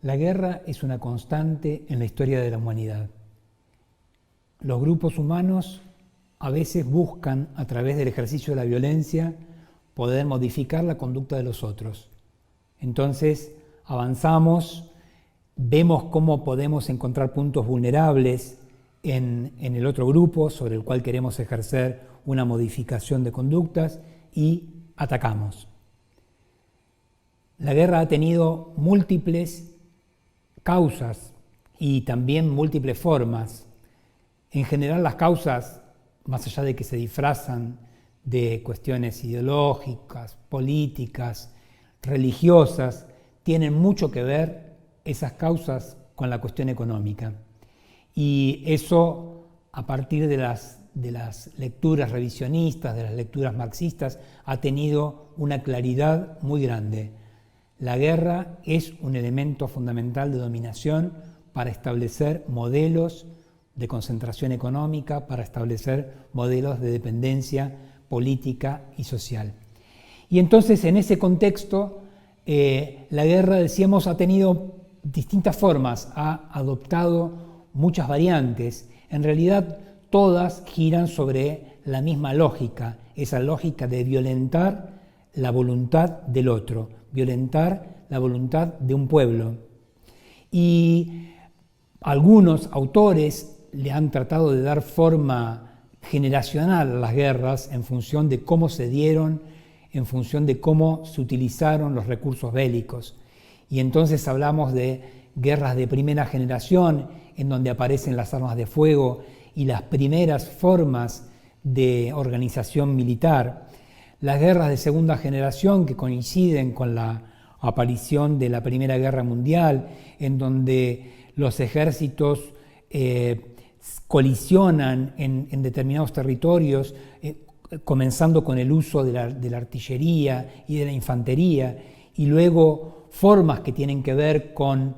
La guerra es una constante en la historia de la humanidad. Los grupos humanos a veces buscan, a través del ejercicio de la violencia, poder modificar la conducta de los otros. Entonces avanzamos, vemos cómo podemos encontrar puntos vulnerables en el otro grupo sobre el cual queremos ejercer una modificación de conductas y atacamos. La guerra ha tenido múltiples causas y también múltiples formas. En general las causas, más allá de que se disfrazan de cuestiones ideológicas, políticas, religiosas, tienen mucho que ver esas causas con la cuestión económica. Y eso, a partir de las lecturas revisionistas, de las lecturas marxistas, ha tenido una claridad muy grande. La guerra es un elemento fundamental de dominación para establecer modelos de concentración económica, para establecer modelos de dependencia política y social. Y entonces, en ese contexto, la guerra, decíamos, ha tenido distintas formas, ha adoptado muchas variantes. En realidad, todas giran sobre la misma lógica, esa lógica de violentar la voluntad del otro, violentar la voluntad de un pueblo. Y algunos autores le han tratado de dar forma generacional a las guerras en función de cómo se dieron, en función de cómo se utilizaron los recursos bélicos. Y entonces hablamos de guerras de primera generación, en donde aparecen las armas de fuego y las primeras formas de organización militar. Las guerras de segunda generación, que coinciden con la aparición de la Primera Guerra Mundial, en donde los ejércitos colisionan en determinados territorios, comenzando con el uso de la artillería y de la infantería, y luego formas que tienen que ver con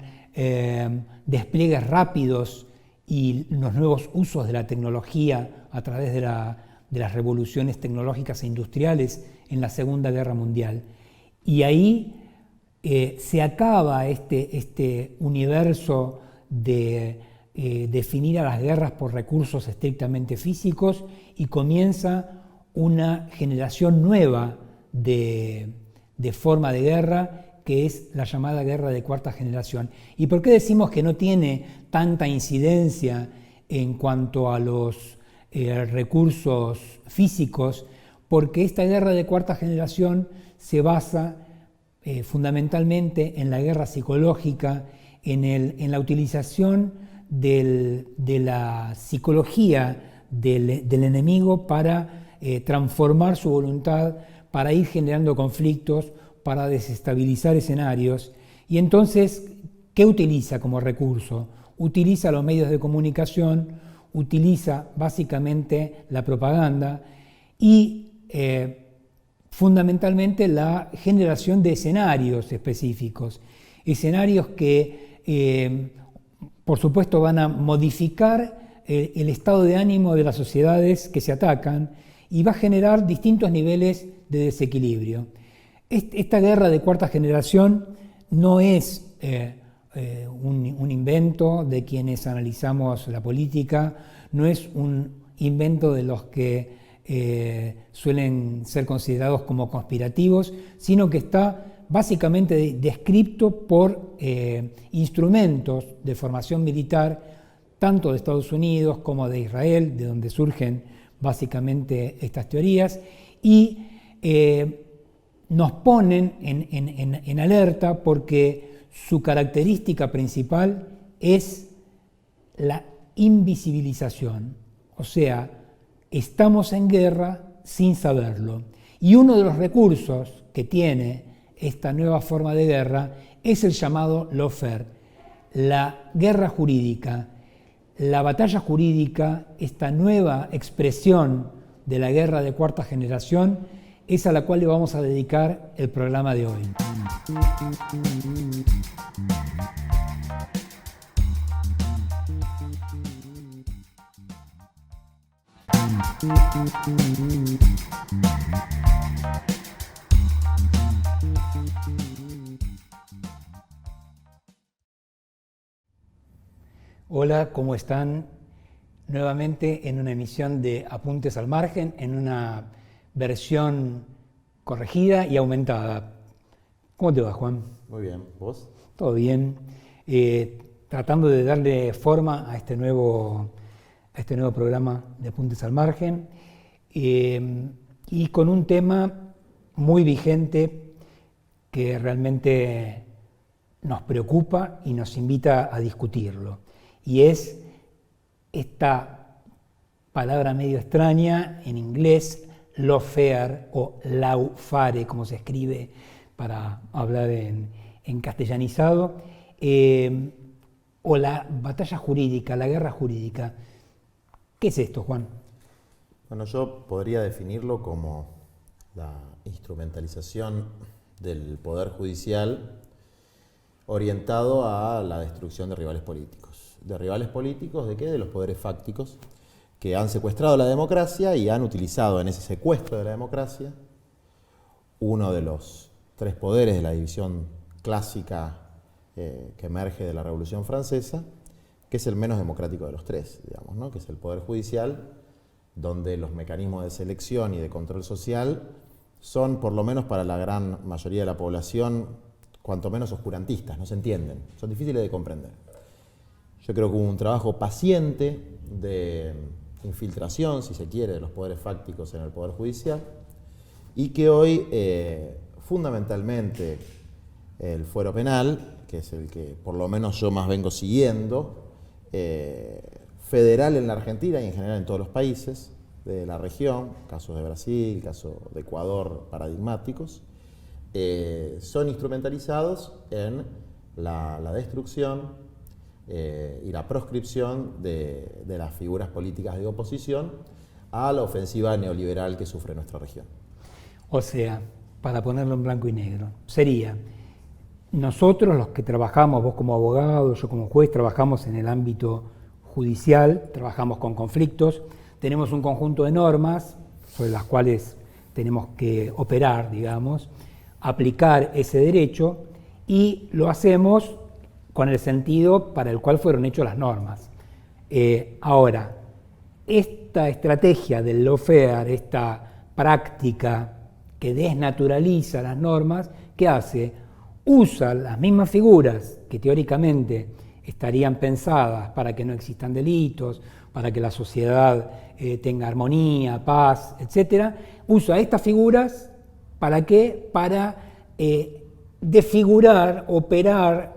despliegues rápidos y los nuevos usos de la tecnología a través de las revoluciones tecnológicas e industriales en la Segunda Guerra Mundial. Y ahí se acaba este universo de definir a las guerras por recursos estrictamente físicos y comienza una generación nueva de forma de guerra, que es la llamada guerra de cuarta generación. ¿Y por qué decimos que no tiene tanta incidencia en cuanto a los recursos físicos? Porque esta guerra de cuarta generación se basa fundamentalmente en la guerra psicológica, en la utilización de la psicología del enemigo para transformar su voluntad, para ir generando conflictos, para desestabilizar escenarios. Y entonces, ¿qué utiliza como recurso? Utiliza los medios de comunicación, utiliza básicamente la propaganda y fundamentalmente la generación de escenarios específicos. Escenarios que, por supuesto, van a modificar el estado de ánimo de las sociedades que se atacan y va a generar distintos niveles de desequilibrio. Esta guerra de cuarta generación no es un invento de quienes analizamos la política, no es un invento de los que suelen ser considerados como conspirativos, sino que está básicamente descrito por instrumentos de formación militar, tanto de Estados Unidos como de Israel, de donde surgen básicamente estas teorías, y nos ponen en alerta porque su característica principal es la invisibilización, o sea, estamos en guerra sin saberlo. Y uno de los recursos que tiene esta nueva forma de guerra es el llamado lawfare, la guerra jurídica, la batalla jurídica, esta nueva expresión de la guerra de cuarta generación, es a la cual le vamos a dedicar el programa de hoy. Hola, ¿cómo están? Nuevamente en una emisión de Apuntes al Margen, en una versión corregida y aumentada. ¿Cómo te va, Juan? Muy bien, ¿vos? Todo bien. Tratando de darle forma a este nuevo programa de Apuntes al Margen y con un tema muy vigente que realmente nos preocupa y nos invita a discutirlo. Y es esta palabra medio extraña en inglés, lawfare o lawfare, como se escribe para hablar en castellanizado, o la batalla jurídica, la guerra jurídica. ¿Qué es esto, Juan? Bueno, yo podría definirlo como la instrumentalización del poder judicial orientado a la destrucción de rivales políticos. ¿De rivales políticos de qué? De los poderes fácticos que han secuestrado la democracia y han utilizado en ese secuestro de la democracia uno de los tres poderes de la división clásica que emerge de la Revolución Francesa, que es el menos democrático de los tres, digamos, ¿no? Que es el poder judicial, donde los mecanismos de selección y de control social son, por lo menos para la gran mayoría de la población, cuanto menos oscurantistas, no se entienden, son difíciles de comprender. Yo creo que hubo un trabajo paciente de infiltración, si se quiere, de los poderes fácticos en el Poder Judicial y que hoy, fundamentalmente, el fuero penal, que es el que por lo menos yo más vengo siguiendo, federal en la Argentina y en general en todos los países de la región, casos de Brasil, casos de Ecuador paradigmáticos, son instrumentalizados en la destrucción y la proscripción de las figuras políticas de oposición a la ofensiva neoliberal que sufre nuestra región. O sea, para ponerlo en blanco y negro, sería nosotros los que trabajamos, vos como abogado, yo como juez, trabajamos en el ámbito judicial, trabajamos con conflictos, tenemos un conjunto de normas sobre las cuales tenemos que operar, digamos, aplicar ese derecho y lo hacemos con el sentido para el cual fueron hechas las normas. Ahora, esta estrategia del lawfare, esta práctica que desnaturaliza las normas, ¿qué hace? Usa las mismas figuras que teóricamente estarían pensadas para que no existan delitos, para que la sociedad tenga armonía, paz, etc. Usa estas figuras ¿para qué? Para desfigurar, operar,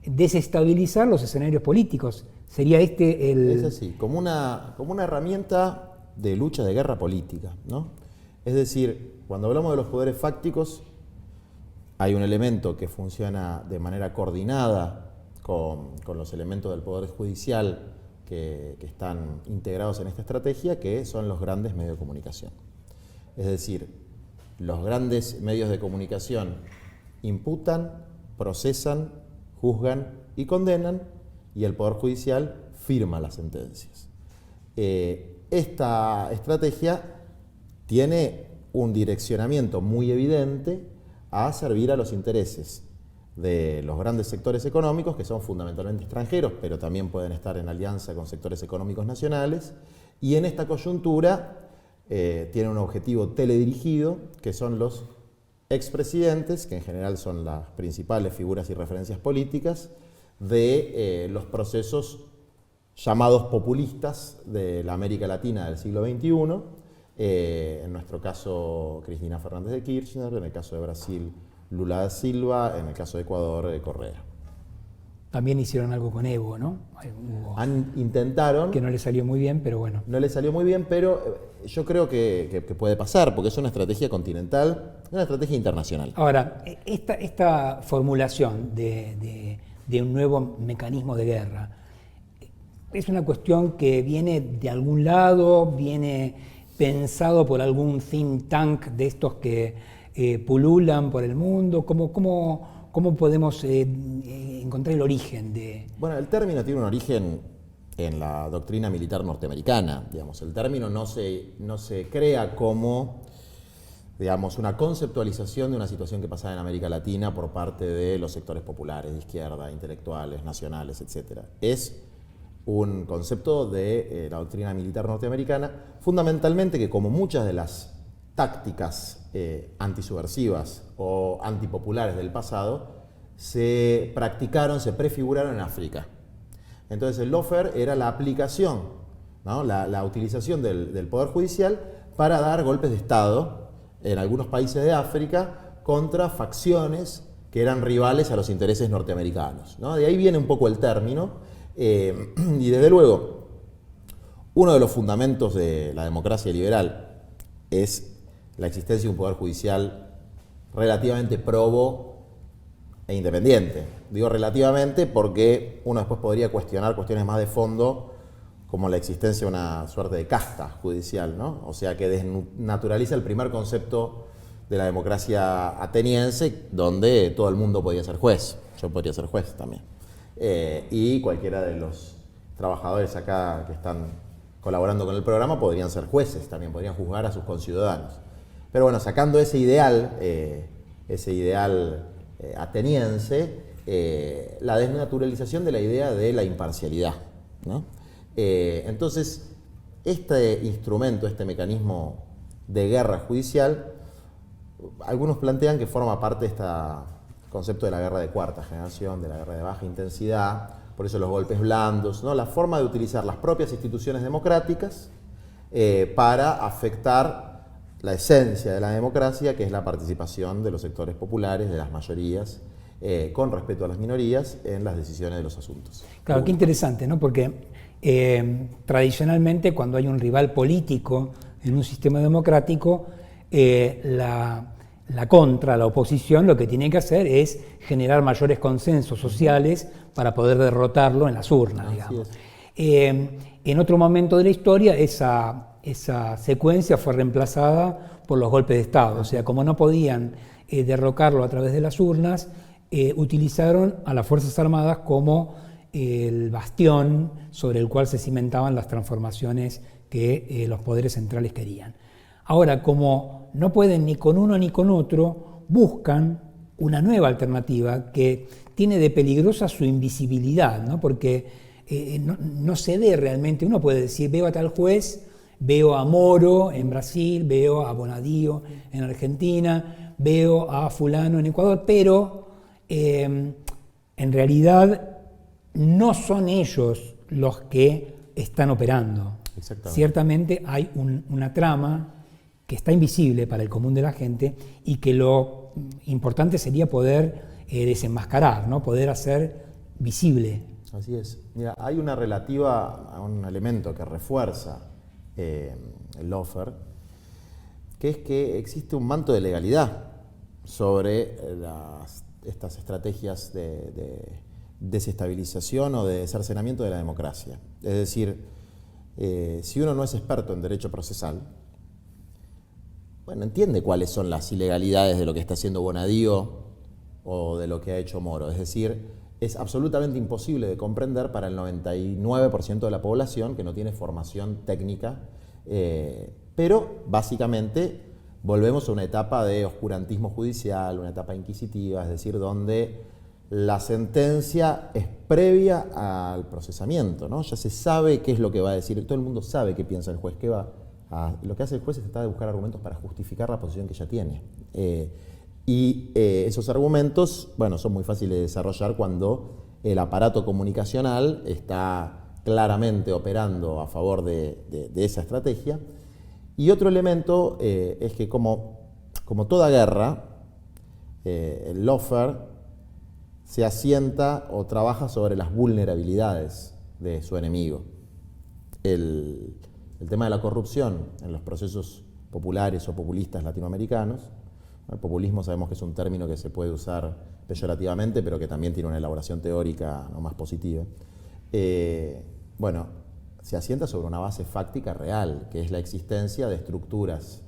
desestabilizar los escenarios políticos. ¿Sería este el...? Es así, como una herramienta de lucha, de guerra política, ¿no? Es decir, cuando hablamos de los poderes fácticos, hay un elemento que funciona de manera coordinada con los elementos del Poder Judicial que están integrados en esta estrategia, que son los grandes medios de comunicación. Es decir, los grandes medios de comunicación imputan, procesan, juzgan y condenan, y el Poder Judicial firma las sentencias. Esta estrategia tiene un direccionamiento muy evidente a servir a los intereses de los grandes sectores económicos, que son fundamentalmente extranjeros, pero también pueden estar en alianza con sectores económicos nacionales, y en esta coyuntura tiene un objetivo teledirigido, que son los expresidentes, que en general son las principales figuras y referencias políticas de los procesos llamados populistas de la América Latina del siglo XXI, en nuestro caso Cristina Fernández de Kirchner, en el caso de Brasil Lula da Silva, en el caso de Ecuador, Correa. También hicieron algo con Evo, ¿no? Intentaron. Que no le salió muy bien, pero bueno. No le salió muy bien, pero yo creo que puede pasar, porque es una estrategia continental, una estrategia internacional. Ahora, esta formulación de un nuevo mecanismo de guerra, ¿es una cuestión que viene de algún lado, viene pensado por algún think tank de estos que pululan por el mundo? ¿Cómo podemos encontrar el origen de...? Bueno, el término tiene un origen en la doctrina militar norteamericana. Digamos, el término no se crea como, digamos, una conceptualización de una situación que pasaba en América Latina por parte de los sectores populares, de izquierda, intelectuales, nacionales, etc. Es un concepto de la doctrina militar norteamericana, fundamentalmente que, como muchas de las tácticas antisubversivas o antipopulares del pasado, se practicaron, se prefiguraron en África. Entonces el lawfare era la aplicación, ¿no? la utilización del Poder Judicial para dar golpes de Estado en algunos países de África contra facciones que eran rivales a los intereses norteamericanos, ¿no? De ahí viene un poco el término, y desde luego uno de los fundamentos de la democracia liberal es la existencia de un Poder Judicial relativamente probo e independiente. Digo relativamente porque uno después podría cuestionar cuestiones más de fondo, como la existencia de una suerte de casta judicial, ¿no? O sea, que desnaturaliza el primer concepto de la democracia ateniense, donde todo el mundo podía ser juez. Yo podría ser juez también. Y cualquiera de los trabajadores acá que están colaborando con el programa podrían ser jueces también, podrían juzgar a sus conciudadanos. Pero bueno, sacando ese ideal ateniense, la desnaturalización de la idea de la imparcialidad, ¿no? Entonces, este instrumento, este mecanismo de guerra judicial, algunos plantean que forma parte de este concepto de la guerra de cuarta generación, de la guerra de baja intensidad, por eso los golpes blandos, ¿no? La forma de utilizar las propias instituciones democráticas para afectar la esencia de la democracia, que es la participación de los sectores populares, de las mayorías, con respeto a las minorías, en las decisiones de los asuntos. Claro, qué interesante, ¿no? Porque tradicionalmente, cuando hay un rival político en un sistema democrático, la oposición, lo que tiene que hacer es generar mayores consensos sociales para poder derrotarlo en las urnas, digamos. En otro momento de la historia, esa secuencia fue reemplazada por los golpes de Estado. O sea, como no podían derrocarlo a través de las urnas, utilizaron a las Fuerzas Armadas como el bastión sobre el cual se cimentaban las transformaciones que los poderes centrales querían. Ahora, como no pueden ni con uno ni con otro, buscan una nueva alternativa que tiene de peligrosa su invisibilidad, ¿no? Porque no se ve realmente. Uno puede decir, veo a tal juez, veo a Moro en Brasil, veo a Bonadío en Argentina, veo a fulano en Ecuador, pero en realidad no son ellos los que están operando. Ciertamente hay una trama que está invisible para el común de la gente y que lo importante sería poder desenmascarar, ¿no? Poder hacer visible. Así es. Mira, hay una relativa a un elemento que refuerza el lawfare, que es que existe un manto de legalidad sobre estas estrategias de desestabilización o de cercenamiento de la democracia. Es decir, si uno no es experto en derecho procesal, bueno, entiende cuáles son las ilegalidades de lo que está haciendo Bonadío o de lo que ha hecho Moro. Es decir, es absolutamente imposible de comprender para el 99% de la población que no tiene formación técnica, pero básicamente volvemos a una etapa de oscurantismo judicial, una etapa inquisitiva, es decir, donde la sentencia es previa al procesamiento, ¿no? Ya se sabe qué es lo que va a decir, todo el mundo sabe qué piensa el juez, lo que hace el juez es tratar de buscar argumentos para justificar la posición que ya tiene. Esos argumentos, bueno, son muy fáciles de desarrollar cuando el aparato comunicacional está claramente operando a favor de esa estrategia. Y otro elemento es que como toda guerra, el lawfare se asienta o trabaja sobre las vulnerabilidades de su enemigo. El tema de la corrupción en los procesos populares o populistas latinoamericanos. El populismo sabemos que es un término que se puede usar peyorativamente, pero que también tiene una elaboración teórica no más positiva. Bueno, se asienta sobre una base fáctica real, que es la existencia de estructuras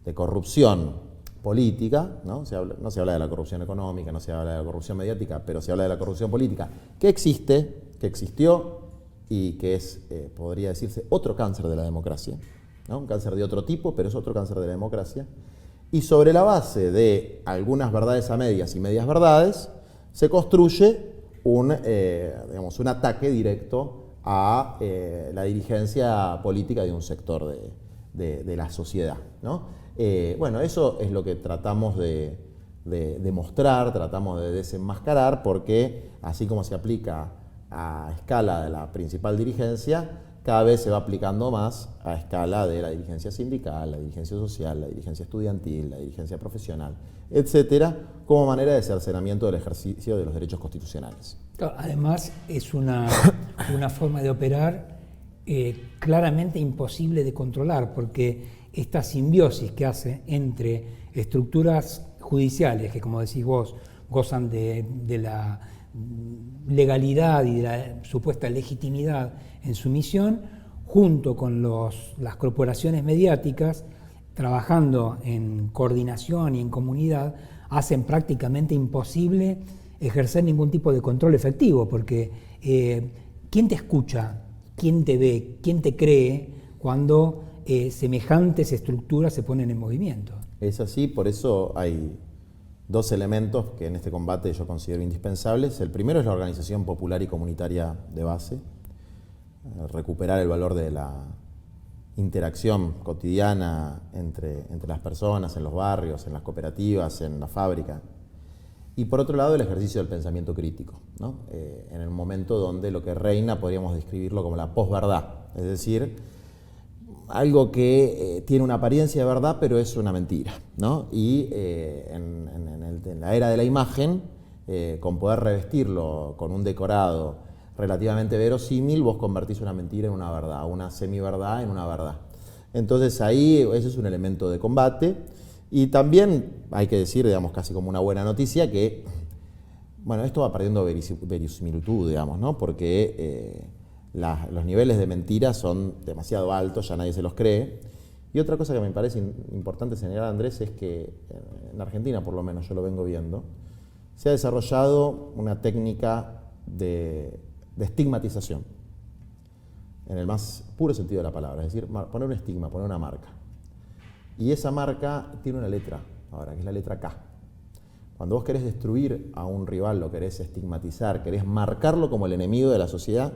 de corrupción política, ¿no? No se habla de la corrupción económica, no se habla de la corrupción mediática, pero se habla de la corrupción política, que existe, que existió y que es, podría decirse, otro cáncer de la democracia, ¿no? Un cáncer de otro tipo, pero es otro cáncer de la democracia. Y sobre la base de algunas verdades a medias y medias verdades, se construye un ataque directo a la dirigencia política de un sector de la sociedad, ¿no? Bueno, eso es lo que tratamos de mostrar, tratamos de desenmascarar, porque así como se aplica a escala de la principal dirigencia, cada vez se va aplicando más a escala de la dirigencia sindical, la dirigencia social, la dirigencia estudiantil, la dirigencia profesional, etcétera, como manera de cercenamiento del ejercicio de los derechos constitucionales. Además, es una forma de operar claramente imposible de controlar, porque esta simbiosis que hace entre estructuras judiciales, que como decís vos, gozan de la legalidad y de la supuesta legitimidad en su misión, junto con las corporaciones mediáticas, trabajando en coordinación y en comunidad, hacen prácticamente imposible ejercer ningún tipo de control efectivo, porque ¿quién te escucha? ¿Quién te ve? ¿Quién te cree cuando semejantes estructuras se ponen en movimiento? Es así, por eso hay dos elementos que en este combate yo considero indispensables. El primero es la organización popular y comunitaria de base, recuperar el valor de la interacción cotidiana entre las personas, en los barrios, en las cooperativas, en la fábrica. Y por otro lado, el ejercicio del pensamiento crítico, ¿no? En el momento donde lo que reina podríamos describirlo como la posverdad, es decir, algo que tiene una apariencia de verdad, pero es una mentira, ¿no? Y en la era de la imagen, con poder revestirlo con un decorado relativamente verosímil, vos convertís una mentira en una verdad, una semiverdad en una verdad. Entonces ahí ese es un elemento de combate. Y también hay que decir, digamos, casi como una buena noticia, que bueno, esto va perdiendo verisimilitud, digamos, ¿no? Porque los niveles de mentiras son demasiado altos, ya nadie se los cree. Y otra cosa que me parece importante señalar, Andrés, es que en Argentina, por lo menos yo lo vengo viendo, se ha desarrollado una técnica de estigmatización, en el más puro sentido de la palabra, es decir, poner un estigma, poner una marca. Y esa marca tiene una letra, ahora, que es la letra K. Cuando vos querés destruir a un rival, lo querés estigmatizar, querés marcarlo como el enemigo de la sociedad,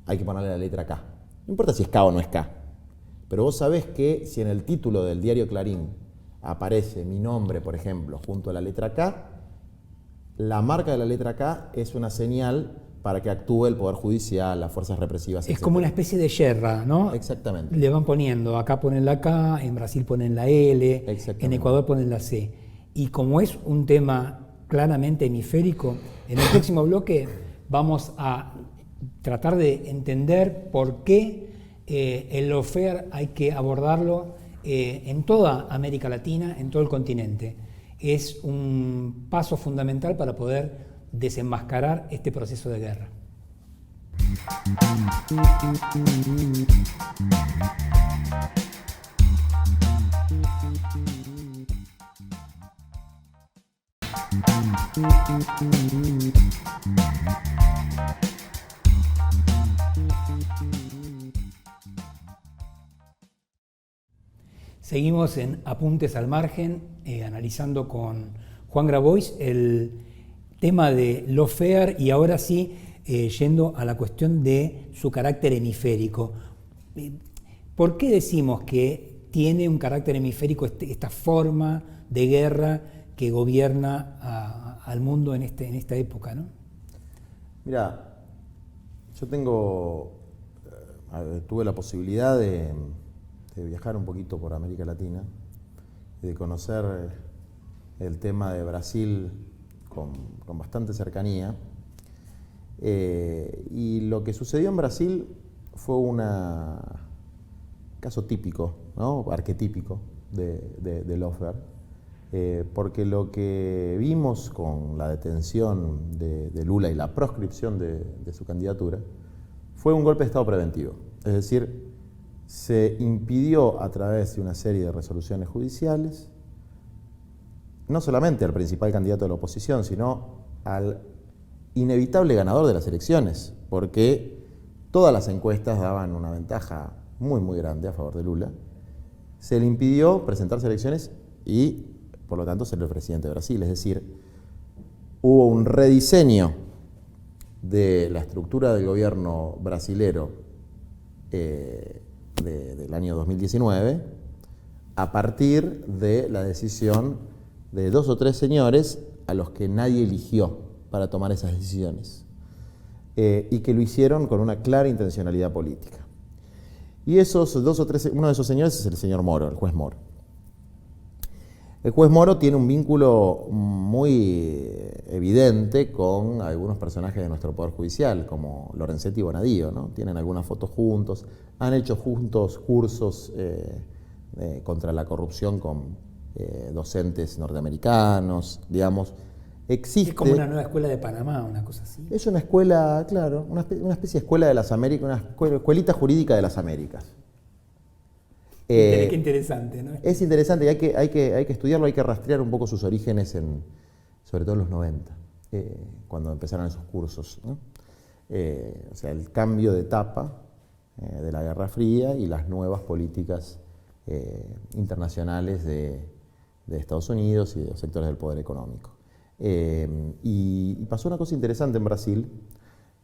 hay que ponerle la letra K. No importa si es K o no es K, pero vos sabés que si en el título del diario Clarín aparece mi nombre, por ejemplo, junto a la letra K, la marca de la letra K es una señal para que actúe el Poder Judicial, las fuerzas represivas, etc. Es como una especie de yerra, ¿no? Exactamente. Le van poniendo, acá ponen la K, en Brasil ponen la L, en Ecuador ponen la C. Y como es un tema claramente hemisférico, en el próximo bloque vamos a tratar de entender por qué el lawfare hay que abordarlo en toda América Latina, en todo el continente. Es un paso fundamental para poder desenmascarar este proceso de guerra. Seguimos en Apuntes al Margen, analizando con Juan Grabois el tema de lawfare y ahora sí yendo a la cuestión de su carácter hemisférico. ¿Por qué decimos que tiene un carácter hemisférico esta forma de guerra que gobierna al mundo en esta época, ¿no? Mira, yo tuve la posibilidad de viajar un poquito por América Latina y de conocer el tema de Brasil con bastante cercanía. Y lo que sucedió en Brasil fue un caso típico, ¿no? Arquetípico de lawfare, porque lo que vimos con la detención de Lula y la proscripción de su candidatura fue un golpe de Estado preventivo. Es decir, se impidió a través de una serie de resoluciones judiciales, no solamente al principal candidato de la oposición, sino al inevitable ganador de las elecciones, porque todas las encuestas daban una ventaja muy, muy grande a favor de Lula. Se le impidió presentarse a elecciones y, por lo tanto, ser el presidente de Brasil. Es decir, hubo un rediseño de la estructura del gobierno brasilero del año 2019 a partir de la decisión de 2 o 3 señores a los que nadie eligió para tomar esas decisiones, y que lo hicieron con una clara intencionalidad política. Y esos 2 o 3, uno de esos señores es el señor Moro, el juez Moro. El juez Moro tiene un vínculo muy evidente con algunos personajes de nuestro Poder Judicial, como Lorenzetti y Bonadío, ¿no? Tienen algunas fotos juntos, han hecho juntos cursos contra la corrupción con docentes norteamericanos, digamos. Existe, es como una nueva escuela de Panamá, una cosa así. Es una escuela, claro, una especie de escuela de las Américas, una escuelita jurídica de las Américas. Qué interesante, ¿no? Es interesante y hay que estudiarlo, hay que rastrear un poco sus orígenes, sobre todo en los 90, cuando empezaron esos cursos, ¿no? O sea, el cambio de etapa de la Guerra Fría y las nuevas políticas internacionales de Estados Unidos y de los sectores del poder económico. Y pasó una cosa interesante en Brasil,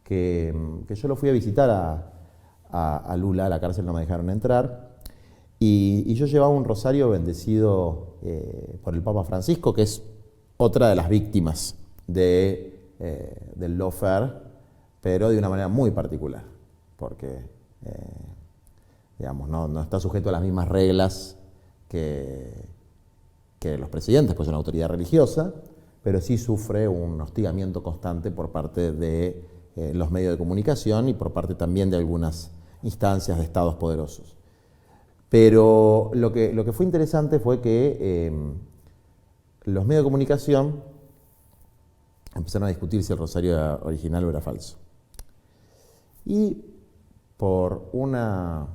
que yo lo fui a visitar a Lula, a la cárcel no me dejaron entrar, y yo llevaba un rosario bendecido por el Papa Francisco, que es otra de las víctimas del lawfare, pero de una manera muy particular, porque digamos, no está sujeto a las mismas reglas que los presidentes, pues es una autoridad religiosa, pero sí sufre un hostigamiento constante por parte de los medios de comunicación y por parte también de algunas instancias de estados poderosos. Pero lo que fue interesante fue que los medios de comunicación empezaron a discutir si el rosario era original o era falso. Y por una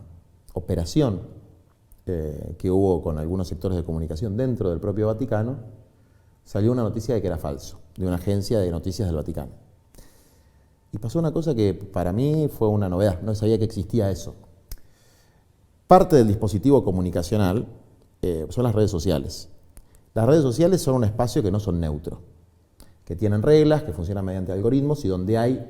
operación que hubo con algunos sectores de comunicación dentro del propio Vaticano, salió una noticia de que era falso, de una agencia de noticias del Vaticano. Y pasó una cosa que para mí fue una novedad, no sabía que existía eso. Parte del dispositivo comunicacional son las redes sociales. Las redes sociales son un espacio que no son neutros, que tienen reglas, que funcionan mediante algoritmos y donde hay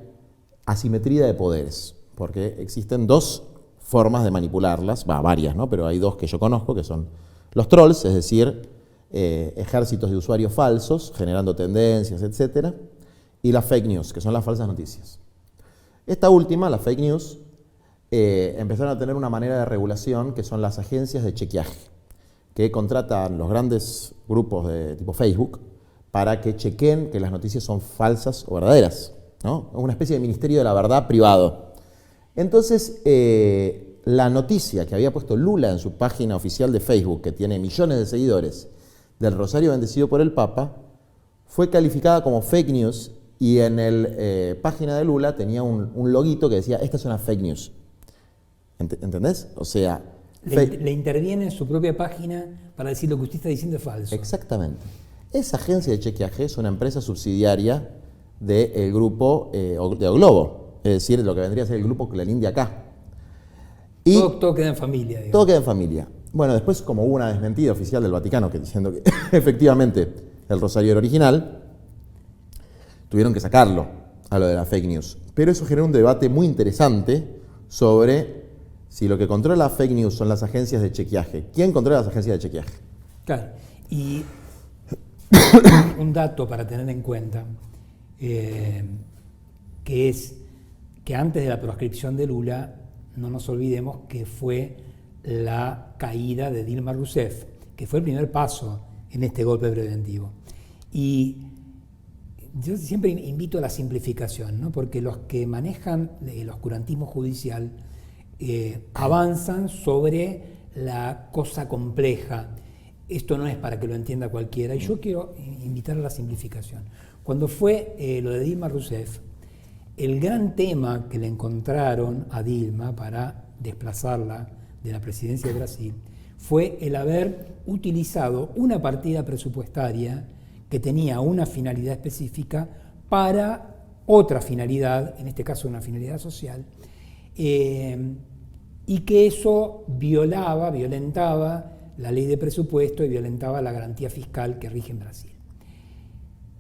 asimetría de poderes, porque existen 2 formas de manipularlas, varias, ¿no? Pero hay 2 que yo conozco, que son los trolls, es decir, ejércitos de usuarios falsos, generando tendencias, etc. Y las fake news, que son las falsas noticias. Esta última, las fake news, empezaron a tener una manera de regulación que son las agencias de chequeaje, que contratan los grandes grupos de tipo Facebook para que chequen que las noticias son falsas o verdaderas, ¿no? Una especie de ministerio de la verdad privado. Entonces, la noticia que había puesto Lula en su página oficial de Facebook, que tiene millones de seguidores, del rosario bendecido por el Papa, fue calificada como fake news y en la página de Lula tenía un loguito que decía, esta es una fake news. ¿Entendés? O sea... Le interviene en su propia página para decir lo que usted está diciendo es falso. Exactamente. Esa agencia de chequeaje es una empresa subsidiaria del grupo de O Globo, es decir, lo que vendría a ser el grupo Clarín de acá. Y todo queda en familia, digamos. Todo queda en familia. Bueno, después, como hubo una desmentida oficial del Vaticano diciendo que efectivamente el rosario era original, tuvieron que sacarlo a lo de la fake news. Pero eso generó un debate muy interesante sobre si lo que controla la fake news son las agencias de chequeaje. ¿Quién controla las agencias de chequeaje? Claro. Y un dato para tener en cuenta, que es que antes de la proscripción de Lula, no nos olvidemos que fue la caída de Dilma Rousseff, que fue el primer paso en este golpe preventivo. Y yo siempre invito a la simplificación, ¿no? Porque los que manejan el oscurantismo judicial avanzan sobre la cosa compleja. Esto no es para que lo entienda cualquiera, y yo quiero invitar a la simplificación. Cuando fue lo de Dilma Rousseff, el gran tema que le encontraron a Dilma para desplazarla de la presidencia de Brasil fue el haber utilizado una partida presupuestaria que tenía una finalidad específica para otra finalidad, en este caso una finalidad social, y que eso violentaba la ley de presupuesto y violentaba la garantía fiscal que rige en Brasil.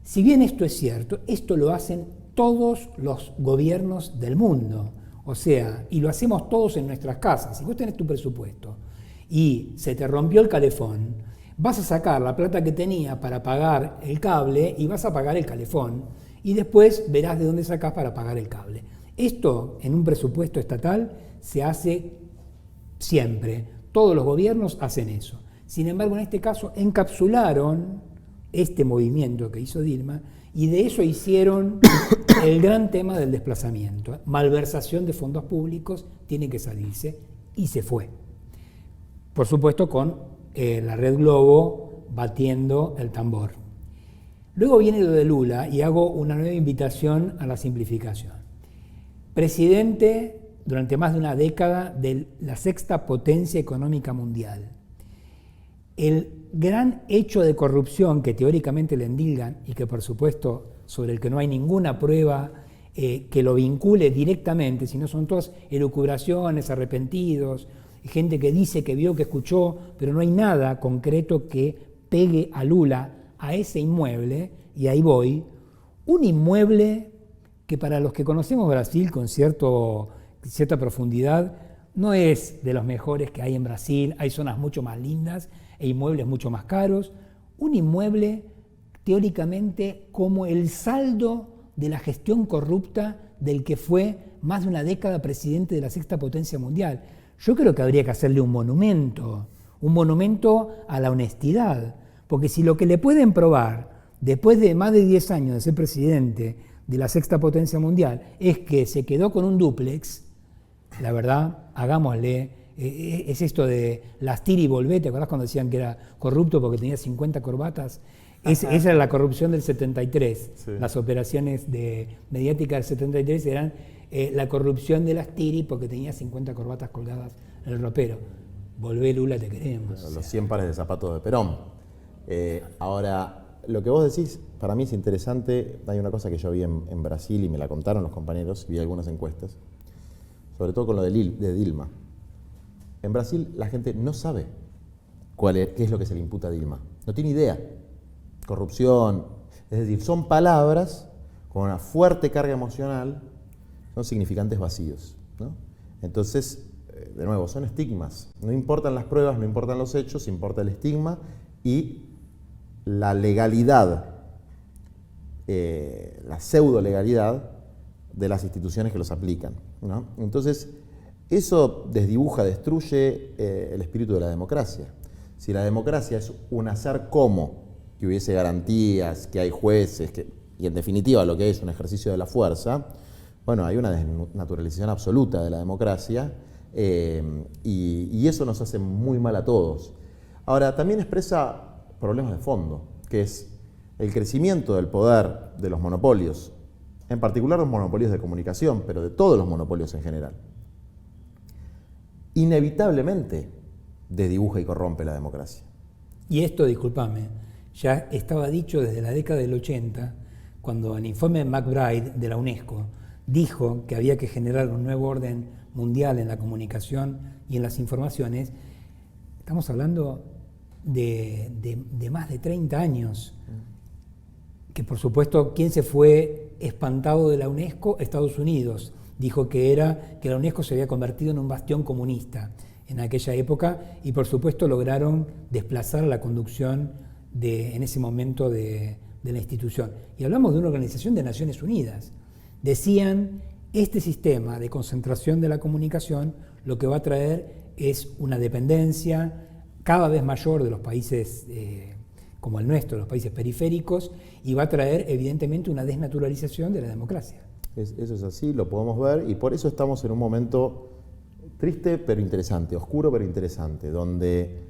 Si bien esto es cierto, esto lo hacen todos los gobiernos del mundo, o sea, y lo hacemos todos en nuestras casas. Si vos tenés tu presupuesto y se te rompió el calefón, vas a sacar la plata que tenía para pagar el cable y vas a pagar el calefón, y después verás de dónde sacás para pagar el cable. Esto en un presupuesto estatal se hace siempre. Todos los gobiernos hacen eso. Sin embargo, en este caso encapsularon este movimiento que hizo Dilma y de eso hicieron el gran tema del desplazamiento. Malversación de fondos públicos, tiene que salirse, y se fue. Por supuesto con la Red Globo batiendo el tambor. Luego viene lo de Lula y hago una nueva invitación a la simplificación. Presidente durante más de una década de la sexta potencia económica mundial. El gran hecho de corrupción que teóricamente le endilgan y que por supuesto sobre el que no hay ninguna prueba que lo vincule directamente, sino son todas elucubraciones, arrepentidos, gente que dice que vio, que escuchó, pero no hay nada concreto que pegue a Lula a ese inmueble, y ahí voy, un inmueble que para los que conocemos Brasil con cierta profundidad, no es de los mejores que hay en Brasil, hay zonas mucho más lindas e inmuebles mucho más caros, un inmueble teóricamente como el saldo de la gestión corrupta del que fue más de una década presidente de la sexta potencia mundial. Yo creo que habría que hacerle un monumento a la honestidad, porque si lo que le pueden probar después de más de 10 años de ser presidente de la sexta potencia mundial es que se quedó con un dúplex, la verdad, hagámosle, es esto de las tira y volvé, ¿te acordás cuando decían que era corrupto porque tenía 50 corbatas? Esa era la corrupción del 73, sí. Las operaciones mediáticas del 73 eran la corrupción de las tiri porque tenía 50 corbatas colgadas en el ropero. Volvé, Lula, te queremos. Los 100 pares de zapatos de Perón. Ahora, lo que vos decís, para mí es interesante. Hay una cosa que yo vi en Brasil y me la contaron los compañeros, vi algunas encuestas, sobre todo con lo de Dilma. En Brasil la gente no sabe qué es lo que se le imputa a Dilma. No tiene idea. Corrupción, es decir, son palabras con una fuerte carga emocional, son significantes vacíos, ¿no? Entonces, de nuevo, son estigmas. No importan las pruebas, no importan los hechos, importa el estigma y la legalidad, la pseudo legalidad de las instituciones que los aplican, ¿no? Entonces, eso desdibuja, destruye el espíritu de la democracia. Si la democracia es un hacer como, que hubiese garantías, que hay jueces, y en definitiva lo que es un ejercicio de la fuerza, bueno, hay una desnaturalización absoluta de la democracia y eso nos hace muy mal a todos. Ahora, también expresa problemas de fondo, que es el crecimiento del poder de los monopolios, en particular los monopolios de comunicación, pero de todos los monopolios en general. Inevitablemente desdibuja y corrompe la democracia. Y esto, discúlpame, ya estaba dicho desde la década del 80, cuando el informe McBride de la UNESCO dijo que había que generar un nuevo orden mundial en la comunicación y en las informaciones. Estamos hablando de más de 30 años, que por supuesto, ¿quién se fue espantado de la UNESCO? Estados Unidos. Dijo que la UNESCO se había convertido en un bastión comunista en aquella época y por supuesto lograron desplazar la conducción en ese momento de la institución. Y hablamos de una organización de Naciones Unidas. Decían, este sistema de concentración de la comunicación lo que va a traer es una dependencia cada vez mayor de los países como el nuestro, los países periféricos, y va a traer evidentemente una desnaturalización de la democracia. Eso es así, lo podemos ver, y por eso estamos en un momento triste pero interesante, oscuro pero interesante, donde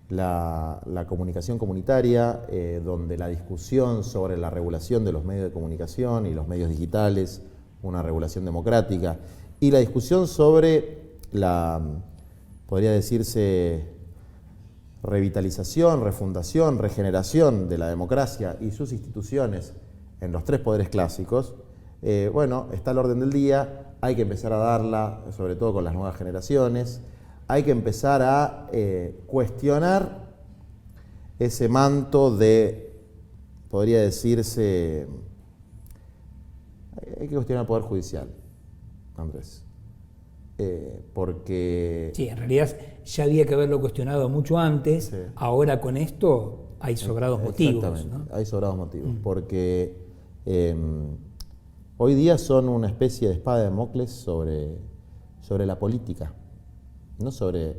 la comunicación comunitaria, donde la discusión sobre la regulación de los medios de comunicación y los medios digitales, una regulación democrática, y la discusión sobre la, podría decirse, revitalización, refundación, regeneración de la democracia y sus instituciones en los tres poderes clásicos, bueno, está al orden del día, hay que empezar a darla, sobre todo con las nuevas generaciones, hay que empezar a cuestionar ese manto de, podría decirse, hay que cuestionar el Poder Judicial, Andrés. Porque... Sí, en realidad ya había que haberlo cuestionado mucho antes, sí. Ahora con esto hay sobrados motivos, ¿no? Hay sobrados motivos, porque hoy día son una especie de espada de Damocles sobre la política, no sobre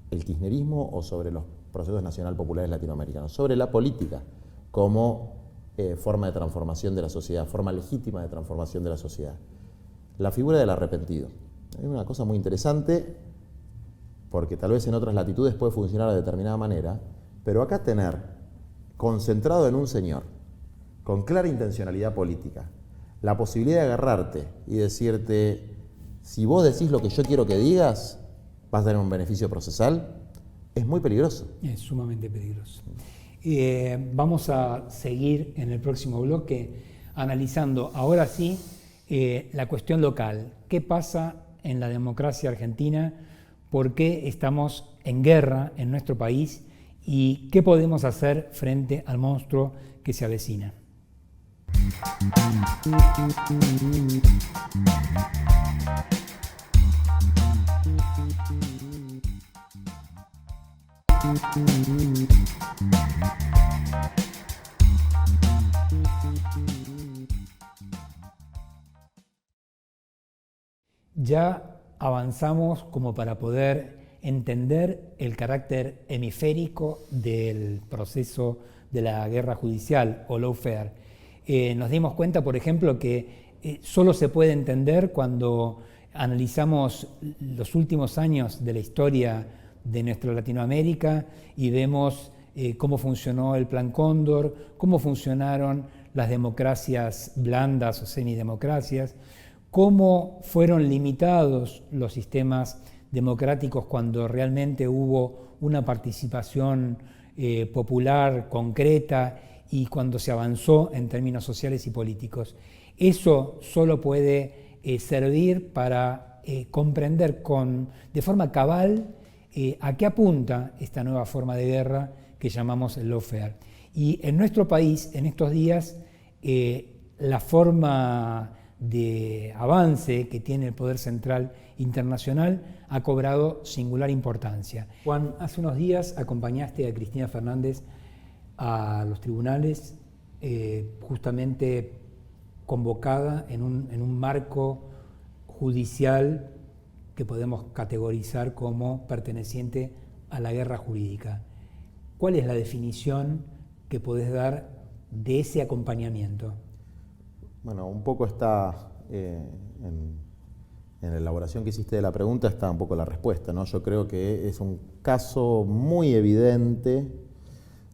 el kirchnerismo o sobre los procesos nacional populares latinoamericanos, sobre la política como forma de transformación de la sociedad, forma legítima de transformación de la sociedad. La figura del arrepentido. Es una cosa muy interesante, porque tal vez en otras latitudes puede funcionar de determinada manera, pero acá tener concentrado en un señor, con clara intencionalidad política, la posibilidad de agarrarte y decirte, si vos decís lo que yo quiero que digas, vas a tener un beneficio procesal, es muy peligroso. Es sumamente peligroso. Vamos a seguir en el próximo bloque analizando, ahora sí, la cuestión local. ¿Qué pasa en la democracia argentina? ¿Por qué estamos en guerra en nuestro país? ¿Y qué podemos hacer frente al monstruo que se avecina? Ya avanzamos como para poder entender el carácter hemisférico del proceso de la guerra judicial o lawfare. Nos dimos cuenta, por ejemplo, que solo se puede entender cuando analizamos los últimos años de la historia de nuestra Latinoamérica y vemos cómo funcionó el Plan Cóndor, cómo funcionaron las democracias blandas o semidemocracias, cómo fueron limitados los sistemas democráticos cuando realmente hubo una participación popular, concreta, y cuando se avanzó en términos sociales y políticos. Eso solo puede servir para comprender de forma cabal a qué apunta esta nueva forma de guerra que llamamos el lawfare. Y en nuestro país, en estos días, la forma de avance que tiene el poder central internacional ha cobrado singular importancia. Juan, hace unos días acompañaste a Cristina Fernández a los tribunales, justamente convocada en un marco judicial que podemos categorizar como perteneciente a la guerra jurídica. ¿Cuál es la definición que podés dar de ese acompañamiento? Bueno, un poco está en la elaboración que hiciste de la pregunta, está un poco la respuesta, ¿no? Yo creo que es un caso muy evidente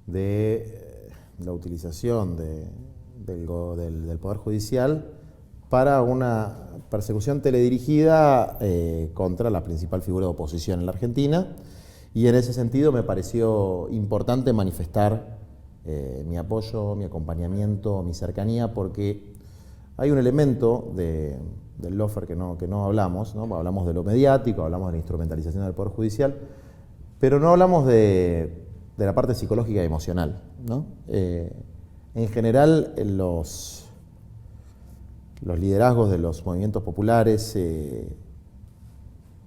de la utilización del Poder Judicial para una persecución teledirigida contra la principal figura de oposición en la Argentina, y en ese sentido me pareció importante manifestar mi apoyo, mi acompañamiento, mi cercanía, porque hay un elemento del lawfare que no hablamos, ¿no? Hablamos de lo mediático, hablamos de la instrumentalización del Poder Judicial, pero no hablamos de la parte psicológica y emocional, ¿no? En general, los liderazgos de los movimientos populares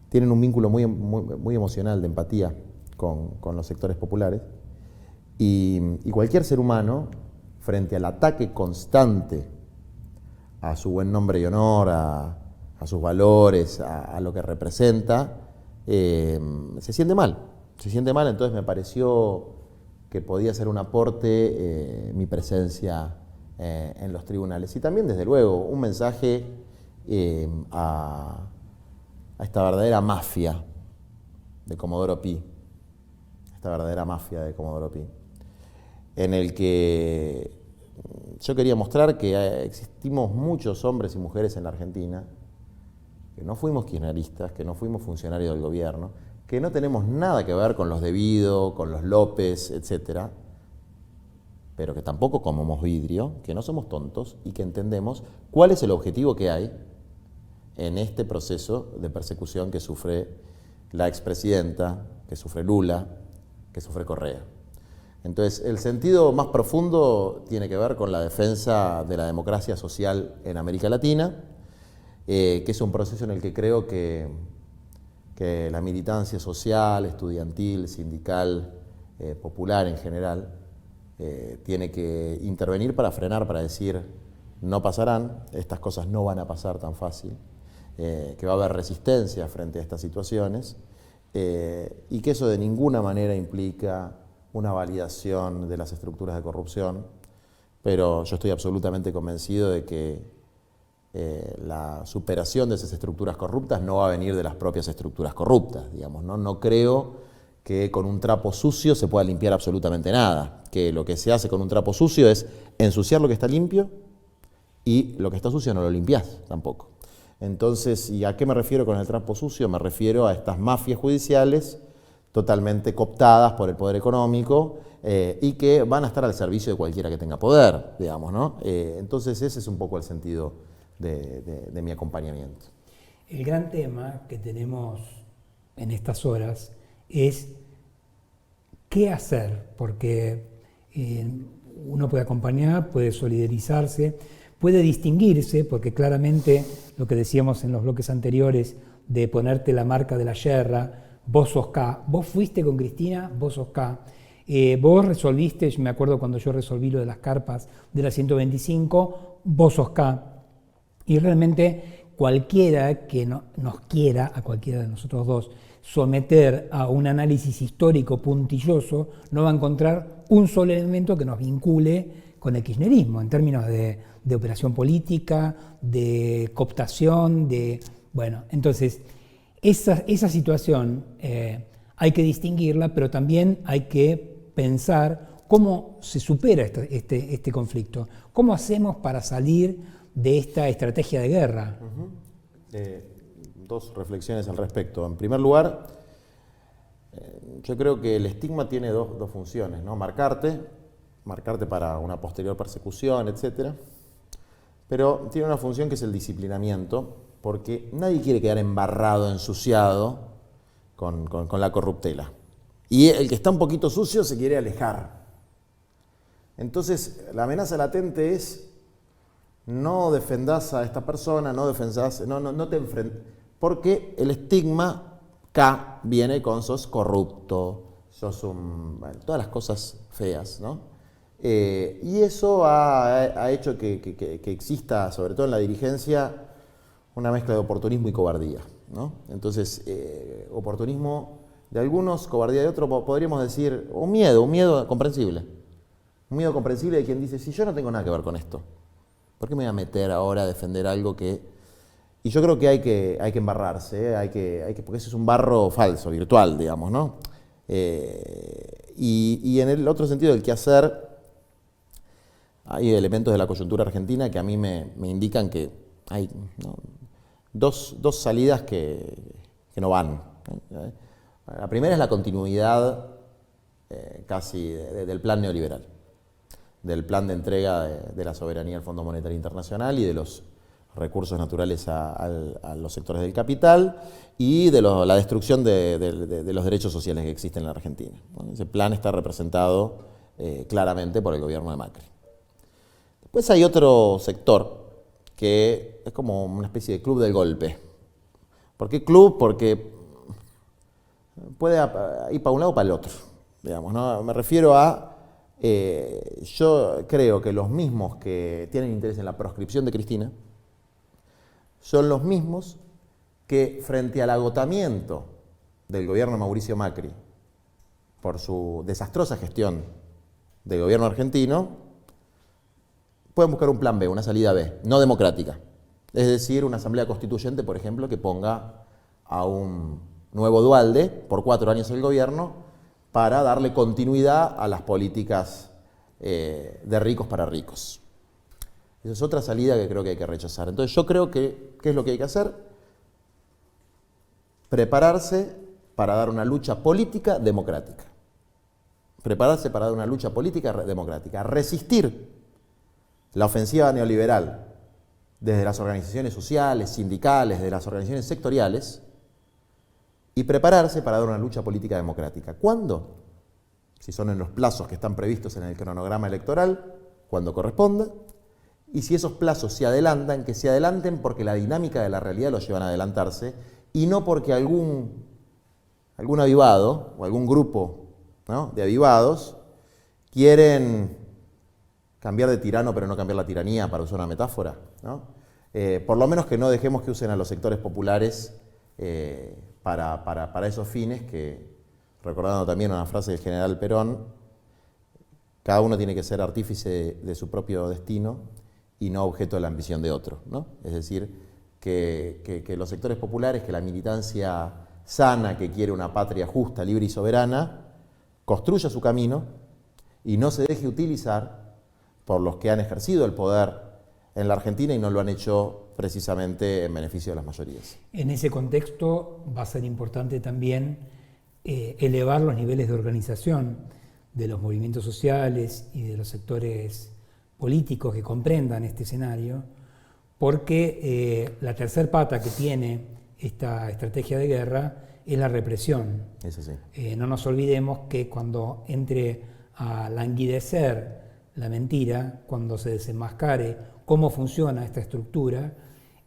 tienen un vínculo muy emocional, de empatía con los sectores populares, y cualquier ser humano, frente al ataque constante a su buen nombre y honor, a sus valores, a lo que representa, se siente mal. Entonces me pareció que podía ser un aporte mi presencia en los tribunales. Y también, desde luego, un mensaje a esta verdadera mafia de Comodoro Pi, en el que yo quería mostrar que existimos muchos hombres y mujeres en la Argentina, que no fuimos kirchneristas, que no fuimos funcionarios del gobierno, que no tenemos nada que ver con los De Vido, con los López, etcétera, pero que tampoco comemos vidrio, que no somos tontos y que entendemos cuál es el objetivo que hay en este proceso de persecución que sufre la expresidenta, que sufre Lula, que sufre Correa. Entonces, el sentido más profundo tiene que ver con la defensa de la democracia social en América Latina, que es un proceso en el que creo que la militancia social, estudiantil, sindical, popular en general, tiene que intervenir para frenar, para decir, no pasarán, estas cosas no van a pasar tan fácil, que va a haber resistencia frente a estas situaciones, y que eso de ninguna manera implica una validación de las estructuras de corrupción, pero yo estoy absolutamente convencido de que la superación de esas estructuras corruptas no va a venir de las propias estructuras corruptas, digamos, ¿no? No creo que con un trapo sucio se pueda limpiar absolutamente nada, que lo que se hace con un trapo sucio es ensuciar lo que está limpio y lo que está sucio no lo limpiás tampoco. Entonces, ¿y a qué me refiero con el trapo sucio? Me refiero a estas mafias judiciales totalmente cooptadas por el poder económico y que van a estar al servicio de cualquiera que tenga poder, digamos, ¿no? Entonces ese es un poco el sentido de mi acompañamiento. El gran tema que tenemos en estas horas es qué hacer, porque uno puede acompañar, puede solidarizarse, puede distinguirse, porque claramente lo que decíamos en los bloques anteriores de ponerte la marca de la yerra, vos sos K, vos fuiste con Cristina, vos sos K, vos resolviste, yo me acuerdo cuando yo resolví lo de las carpas de la 125, vos sos K, y realmente cualquiera que nos quiera, a cualquiera de nosotros dos, someter a un análisis histórico puntilloso, no va a encontrar un solo elemento que nos vincule con el kirchnerismo, en términos de operación política, de cooptación, bueno, entonces esa situación hay que distinguirla, pero también hay que pensar cómo se supera este conflicto, cómo hacemos para salir de esta estrategia de guerra. Dos reflexiones al respecto. En primer lugar, yo creo que el estigma tiene dos funciones, ¿no? Marcarte para una posterior persecución, etc. Pero tiene una función que es el disciplinamiento, porque nadie quiere quedar embarrado, ensuciado con la corruptela. Y el que está un poquito sucio se quiere alejar. Entonces, la amenaza latente es no defendás a esta persona, no te enfrentes, porque el estigma K viene con sos corrupto, sos todas las cosas feas, ¿no? Y eso ha hecho que exista, sobre todo en la dirigencia, una mezcla de oportunismo y cobardía, ¿no? Entonces, oportunismo de algunos, cobardía de otros, podríamos decir, un miedo comprensible. Un miedo comprensible de quien dice, si yo no tengo nada que ver con esto, ¿por qué me voy a meter ahora a defender algo que...? Y yo creo que hay que embarrarse, porque ese es un barro falso, virtual, digamos, ¿no? Y en el otro sentido del qué hacer, hay elementos de la coyuntura argentina que a mí me indican que hay, ¿no?, dos salidas que no van. La primera es la continuidad casi del plan neoliberal, del plan de entrega de la soberanía al Fondo Monetario Internacional y de los recursos naturales a los sectores del capital y de la destrucción de los derechos sociales que existen en la Argentina. Bueno, ese plan está representado claramente por el gobierno de Macri. Después hay otro sector que es como una especie de club del golpe. ¿Por qué club? Porque puede ir para un lado o para el otro, digamos, ¿no? Me refiero a, yo creo que los mismos que tienen interés en la proscripción de Cristina son los mismos que, frente al agotamiento del gobierno de Mauricio Macri por su desastrosa gestión del gobierno argentino, pueden buscar un plan B, una salida B, no democrática. Es decir, una asamblea constituyente, por ejemplo, que ponga a un nuevo Duhalde por 4 años el gobierno para darle continuidad a las políticas de ricos para ricos. Esa es otra salida que creo que hay que rechazar. Entonces yo creo que, ¿qué es lo que hay que hacer? Prepararse para dar una lucha política democrática. Prepararse para dar una lucha política democrática. Resistir la ofensiva neoliberal desde las organizaciones sociales, sindicales, de las organizaciones sectoriales, y prepararse para dar una lucha política democrática. ¿Cuándo? Si son en los plazos que están previstos en el cronograma electoral, cuando corresponda, y si esos plazos se adelantan, que se adelanten porque la dinámica de la realidad los llevan a adelantarse, y no porque algún avivado o algún grupo, ¿no?, de avivados quieren cambiar de tirano pero no cambiar la tiranía, para usar una metáfora, ¿no? Por lo menos que no dejemos que usen a los sectores populares para esos fines que, recordando también una frase del general Perón, cada uno tiene que ser artífice de su propio destino y no objeto de la ambición de otro, ¿no? Es decir, que los sectores populares, que la militancia sana que quiere una patria justa, libre y soberana, construya su camino y no se deje utilizar por los que han ejercido el poder en la Argentina y no lo han hecho precisamente en beneficio de las mayorías. En ese contexto va a ser importante también elevar los niveles de organización de los movimientos sociales y de los sectores políticos que comprendan este escenario, porque la tercer pata que tiene esta estrategia de guerra es la represión. Eso sí. No nos olvidemos que cuando entre a languidecer la mentira, cuando se desenmascare cómo funciona esta estructura,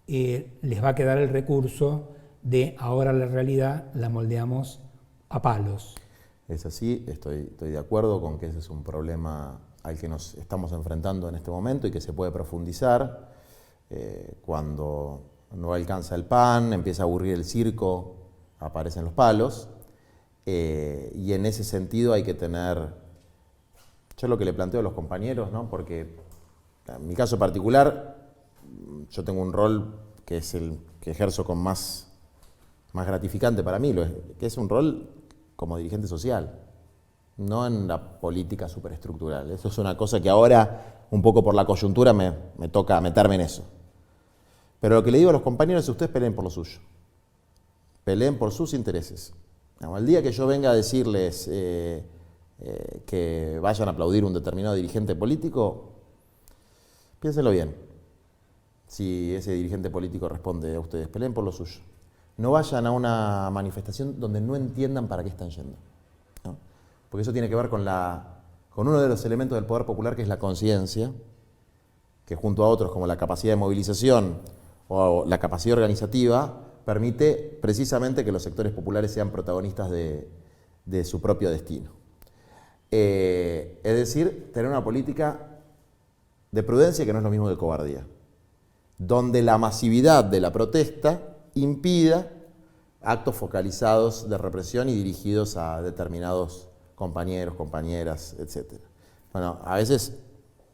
les va a quedar el recurso de ahora la realidad la moldeamos a palos. Es así, estoy de acuerdo con que ese es un problema al que nos estamos enfrentando en este momento y que se puede profundizar. Cuando no alcanza el pan, empieza a aburrir el circo, aparecen los palos. Y en ese sentido hay que tener, yo lo que le planteo a los compañeros, ¿no?, porque en mi caso particular, yo tengo un rol que es el que ejerzo con más gratificante para mí, que es un rol como dirigente social, no en la política superestructural. Eso es una cosa que ahora, un poco por la coyuntura, me toca meterme en eso. Pero lo que le digo a los compañeros es: ustedes peleen por lo suyo, peleen por sus intereses. El día que yo venga a decirles que vayan a aplaudir un determinado dirigente político, piénsenlo bien. Si ese dirigente político responde a ustedes, peleen por lo suyo. No vayan a una manifestación donde no entiendan para qué están yendo, ¿no? Porque eso tiene que ver con uno de los elementos del poder popular, que es la conciencia, que junto a otros como la capacidad de movilización o la capacidad organizativa, permite precisamente que los sectores populares sean protagonistas de su propio destino. Es decir, tener una política de prudencia, que no es lo mismo que cobardía, donde la masividad de la protesta impida actos focalizados de represión y dirigidos a determinados compañeros, compañeras, etc. Bueno, a veces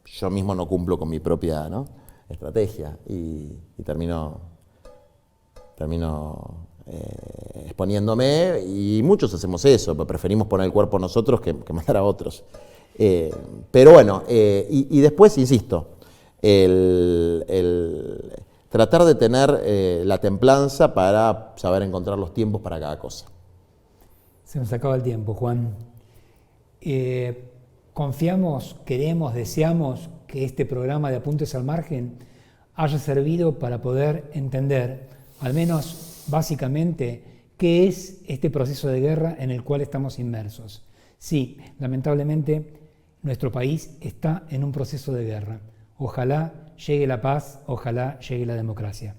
yo mismo no cumplo con mi propia, ¿no?, estrategia y termino exponiéndome, y muchos hacemos eso, preferimos poner el cuerpo nosotros que matar a otros. Pero bueno, y después, insisto, tratar de tener la templanza para saber encontrar los tiempos para cada cosa. Se nos acaba el tiempo, Juan. Confiamos, queremos, deseamos que este programa de Apuntes al Margen haya servido para poder entender, al menos básicamente, qué es este proceso de guerra en el cual estamos inmersos. Sí, lamentablemente, nuestro país está en un proceso de guerra. Ojalá llegue la paz, ojalá llegue la democracia.